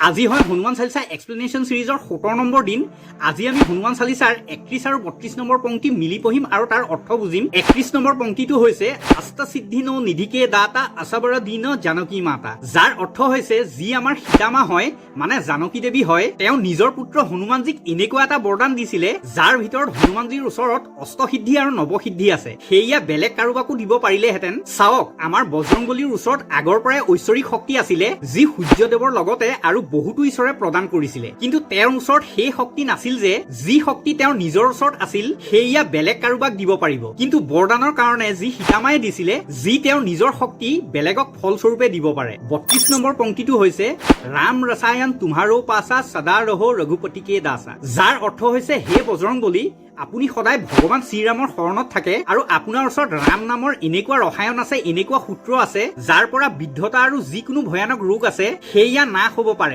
আজি হয় Hanuman Chalisa explanation সিৰিজৰ 17 number দিন। আজি আমি হনুমান চালিচাৰ 31 আৰু 32 নম্বৰ পংক্তি মিলি পঢ়িম আৰু তাৰ অৰ্থ বুজিম। 31 নম্বৰ পংক্তিটো হৈছে অষ্টসিদ্ধিনো নিধিকে দাতা আসাবৰা দিন জানকী মাতা, যাৰ অৰ্থ হৈছে যি আমাৰ সীতামা হয় মানে জানকী দেৱী হয়, তেওঁ নিজৰ পুত্ৰ হনুমানজীক এনেকুৱা এটা বৰদান দিছিলে যাৰ ভিতৰত হনুমানজীৰ ওচৰত অষ্টসিদ্ধি আৰু নৱসিদ্ধি আছে। সেয়া বেলেগ কাৰোবাকো দিব পাৰিলেহেঁতেন। চাওক, আমাৰ বজৰংবলীৰ ওচৰত আগৰ পৰাই ঐশ্বৰিক শক্তি আছিলে যি সূৰ্যদেৱৰ লগতে আৰু বহুতো ঈশ্বৰে প্ৰদান কৰিছিলে, কিন্তু তেওঁৰ ওচৰত সেই শক্তি নাছিল যে যি শক্তি তেওঁৰ নিজৰ ওচৰত আছিল সেয়া বেলেগ কাৰোবাক দিব পাৰিব। কিন্তু বৰদানৰ কাৰণে যি সীতামায়ে দিছিলে যি তেওঁৰ নিজৰ শক্তি বেলেগক ফলস্বৰূপে দিব পাৰে। 32 নম্বৰ পংক্তিটো হৈছে ৰাম ৰসায়ন তোমাৰো পাছা সদা ৰহো ৰঘুপতিকে দাসা, যাৰ অৰ্থ হৈছে হে বজৰংবলী, আপুনি সদায় ভগৱান শ্ৰীৰামৰ শৰণত থাকে আৰু আপোনাৰ ওচৰত ৰাম নামৰ এনেকুৱা ৰসায়ন আছে, এনেকুৱা সূত্ৰ আছে যাৰ পৰা বৃদ্ধতা আৰু যিকোনো ভয়ানক ৰোগ আছে সেয়া নাশ হ'ব পাৰে।